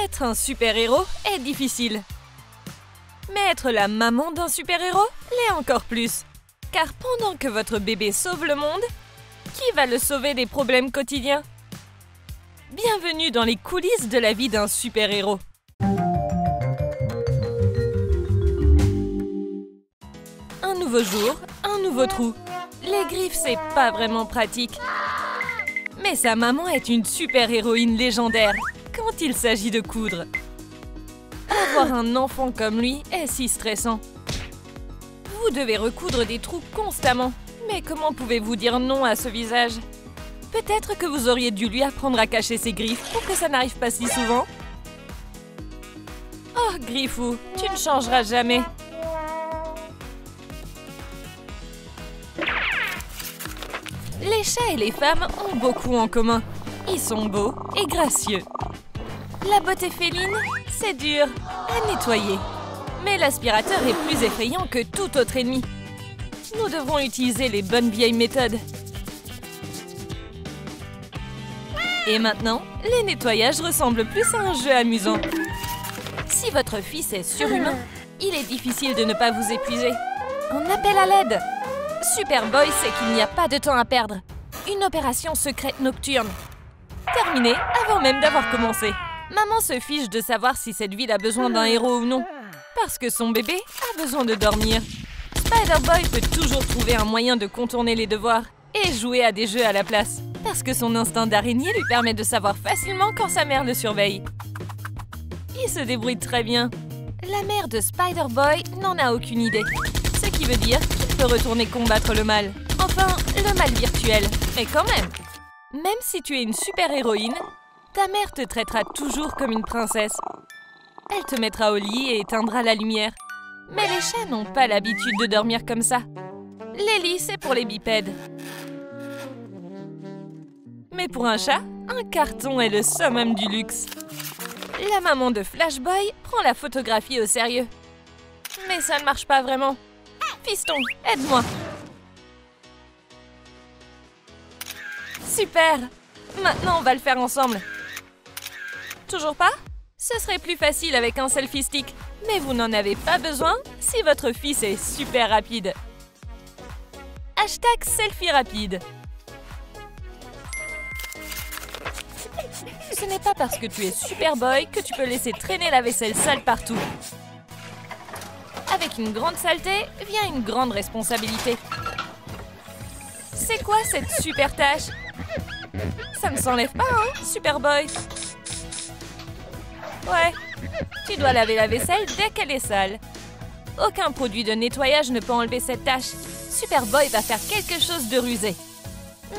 Être un super-héros est difficile. Mais être la maman d'un super-héros l'est encore plus. Car pendant que votre bébé sauve le monde, qui va le sauver des problèmes quotidiens? Bienvenue dans les coulisses de la vie d'un super-héros. Un nouveau jour, un nouveau trou. Les griffes, c'est pas vraiment pratique. Mais sa maman est une super-héroïne légendaire quand il s'agit de coudre. Avoir un enfant comme lui est si stressant. Vous devez recoudre des trous constamment. Mais comment pouvez-vous dire non à ce visage? Peut-être que vous auriez dû lui apprendre à cacher ses griffes pour que ça n'arrive pas si souvent. Oh, Griffou, tu ne changeras jamais. Les chats et les femmes ont beaucoup en commun. Ils sont beaux et gracieux. La beauté féline, c'est dur à nettoyer. Mais l'aspirateur est plus effrayant que tout autre ennemi. Nous devrons utiliser les bonnes vieilles méthodes. Et maintenant, les nettoyages ressemblent plus à un jeu amusant. Si votre fils est surhumain, il est difficile de ne pas vous épuiser. On appelle à l'aide. Superboy sait qu'il n'y a pas de temps à perdre. Une opération secrète nocturne. Terminée avant même d'avoir commencé. Maman se fiche de savoir si cette ville a besoin d'un héros ou non. Parce que son bébé a besoin de dormir. Spider-Boy peut toujours trouver un moyen de contourner les devoirs et jouer à des jeux à la place. Parce que son instinct d'araignée lui permet de savoir facilement quand sa mère le surveille. Il se débrouille très bien. La mère de Spider-Boy n'en a aucune idée. Ce qui veut dire qu'il peut retourner combattre le mal. Enfin, le mal virtuel. Mais quand même. Même si tu es une super-héroïne, ta mère te traitera toujours comme une princesse. Elle te mettra au lit et éteindra la lumière. Mais les chats n'ont pas l'habitude de dormir comme ça. Les lits, c'est pour les bipèdes. Mais pour un chat, un carton est le summum du luxe. La maman de Flashboy prend la photographie au sérieux. Mais ça ne marche pas vraiment. Fiston, aide-moi. Super! Maintenant, on va le faire ensemble. Toujours pas? Ce serait plus facile avec un selfie stick. Mais vous n'en avez pas besoin si votre fils est super rapide. Hashtag selfie rapide. Ce n'est pas parce que tu es Superboy que tu peux laisser traîner la vaisselle sale partout. Avec une grande saleté vient une grande responsabilité. C'est quoi cette super tâche? Ça ne s'enlève pas, hein, Superboy? Ouais, tu dois laver la vaisselle dès qu'elle est sale. Aucun produit de nettoyage ne peut enlever cette tâche. Superboy va faire quelque chose de rusé.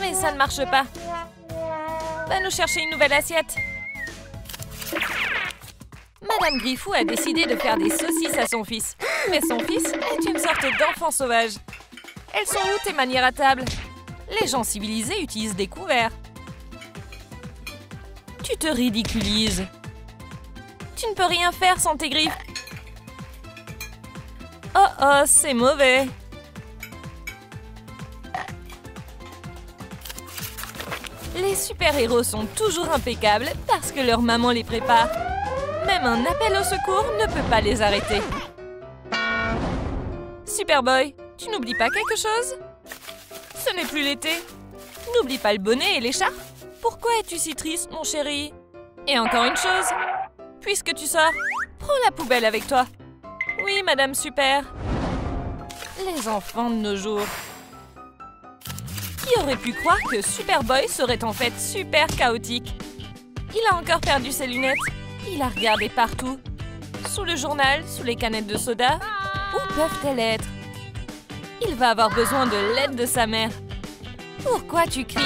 Mais ça ne marche pas. Va nous chercher une nouvelle assiette. Madame Griffou a décidé de faire des saucisses à son fils. Mais son fils est une sorte d'enfant sauvage. Elles sont où tes manières à table? Les gens civilisés utilisent des couverts. Tu te ridiculises. Tu ne peux rien faire sans tes griffes. Oh oh, c'est mauvais. Les super-héros sont toujours impeccables parce que leur maman les prépare. Même un appel au secours ne peut pas les arrêter. Superboy, tu n'oublies pas quelque chose? Ce n'est plus l'été. N'oublie pas le bonnet et l'écharpe. Pourquoi es-tu si triste, mon chéri? Et encore une chose. Puisque tu sors, prends la poubelle avec toi. Oui, Madame Super. Les enfants de nos jours. Qui aurait pu croire que Superboy serait en fait super chaotique? Il a encore perdu ses lunettes. Il a regardé partout. Sous le journal, sous les canettes de soda. Où peuvent-elles être? Il va avoir besoin de l'aide de sa mère. Pourquoi tu cries?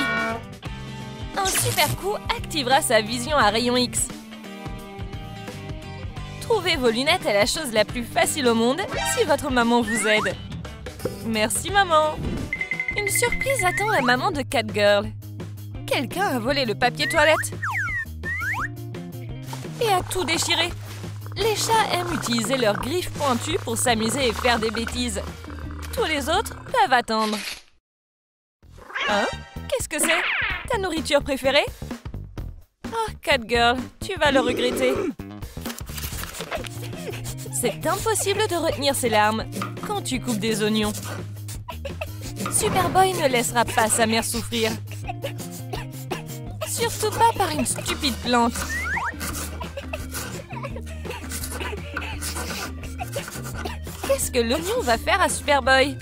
Un super coup activera sa vision à rayon X. Trouver vos lunettes est la chose la plus facile au monde si votre maman vous aide. Merci, maman. Une surprise attend la maman de Catgirl. Quelqu'un a volé le papier toilette et a tout déchiré. Les chats aiment utiliser leurs griffes pointues pour s'amuser et faire des bêtises. Tous les autres peuvent attendre. Hein? Qu'est-ce que c'est? Ta nourriture préférée? Oh, Catgirl, tu vas le regretter. C'est impossible de retenir ses larmes quand tu coupes des oignons. Superboy ne laissera pas sa mère souffrir. Surtout pas par une stupide plante. Qu'est-ce que l'oignon va faire à Superboy?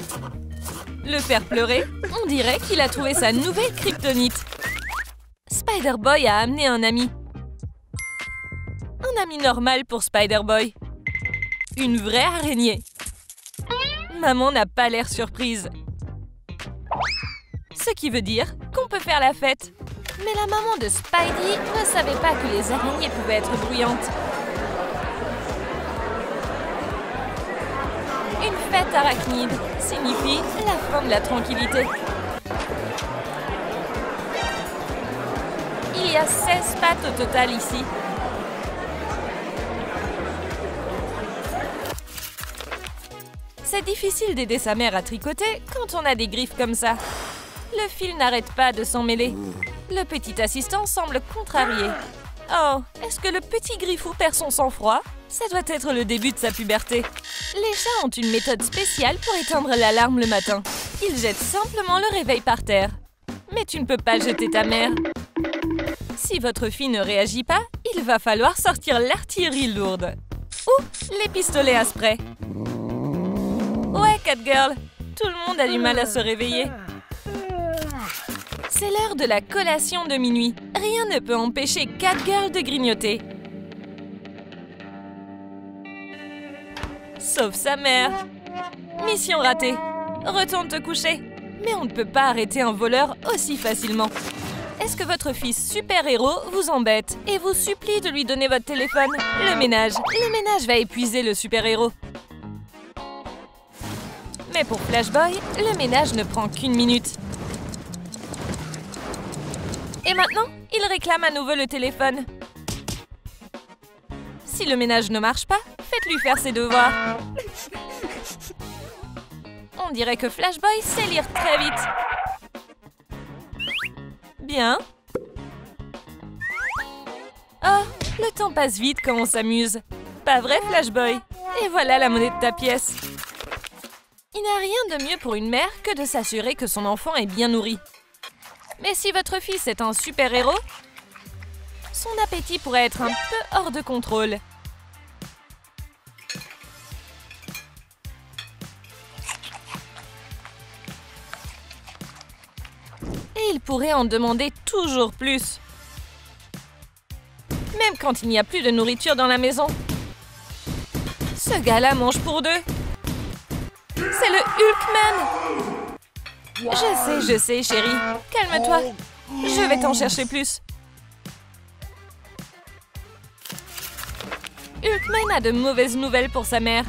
Le faire pleurer? On dirait qu'il a trouvé sa nouvelle kryptonite. Spider-Boy a amené un ami. Un ami normal pour Spider-Boy. Une vraie araignée. Maman n'a pas l'air surprise. Ce qui veut dire qu'on peut faire la fête. Mais la maman de Spidey ne savait pas que les araignées pouvaient être bruyantes. Une fête arachnide signifie la fin de la tranquillité. Il y a 16 pattes au total ici. C'est difficile d'aider sa mère à tricoter quand on a des griffes comme ça. Le fil n'arrête pas de s'en mêler. Le petit assistant semble contrarié. Oh, est-ce que le petit griffou perd son sang-froid? Ça doit être le début de sa puberté. Les chats ont une méthode spéciale pour éteindre l'alarme le matin. Ils jettent simplement le réveil par terre. Mais tu ne peux pas jeter ta mère. Si votre fille ne réagit pas, il va falloir sortir l'artillerie lourde. Ou les pistolets à spray. Ouais, Catgirl, tout le monde a du mal à se réveiller. C'est l'heure de la collation de minuit. Rien ne peut empêcher Catgirl de grignoter. Sauf sa mère. Mission ratée. Retourne te coucher. Mais on ne peut pas arrêter un voleur aussi facilement. Est-ce que votre fils super-héros vous embête et vous supplie de lui donner votre téléphone? Le ménage va épuiser le super-héros. Mais pour Flashboy, le ménage ne prend qu'une minute. Et maintenant, il réclame à nouveau le téléphone. Si le ménage ne marche pas, faites-lui faire ses devoirs. On dirait que Flashboy sait lire très vite. Bien. Oh, le temps passe vite quand on s'amuse. Pas vrai, Flashboy? Et voilà la monnaie de ta pièce. Il n'y a rien de mieux pour une mère que de s'assurer que son enfant est bien nourri. Mais si votre fils est un super-héros, son appétit pourrait être un peu hors de contrôle. Et il pourrait en demander toujours plus. Même quand il n'y a plus de nourriture dans la maison. Ce gars-là mange pour deux. C'est le Hulkman! Je sais, chérie. Calme-toi. Je vais t'en chercher plus. Hulkman a de mauvaises nouvelles pour sa mère.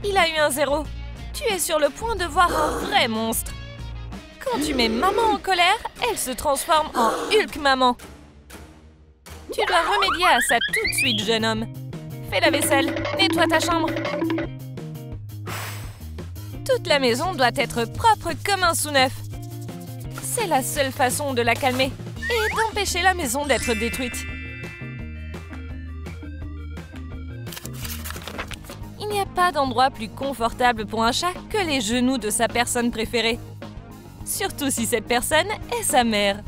Il a eu un 0. Tu es sur le point de voir un vrai monstre. Quand tu mets maman en colère, elle se transforme en Hulk-maman. Tu dois remédier à ça tout de suite, jeune homme. Fais la vaisselle, nettoie ta chambre. Toute la maison doit être propre comme un sous-neuf. C'est la seule façon de la calmer et d'empêcher la maison d'être détruite. Il n'y a pas d'endroit plus confortable pour un chat que les genoux de sa personne préférée. Surtout si cette personne est sa mère.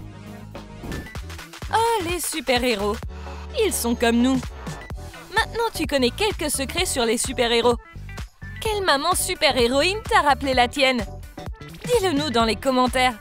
Oh, les super-héros. Ils sont comme nous. Maintenant, tu connais quelques secrets sur les super-héros. Quelle maman super-héroïne t'a rappelé la tienne? Dis-le nous dans les commentaires.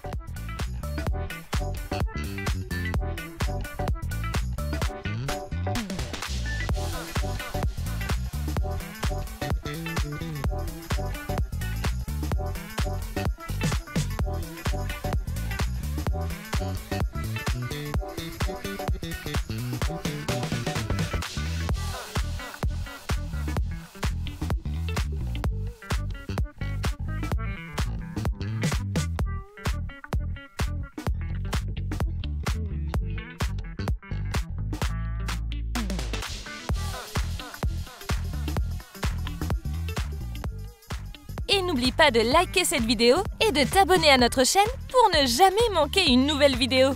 Et n'oublie pas de liker cette vidéo et de t'abonner à notre chaîne pour ne jamais manquer une nouvelle vidéo.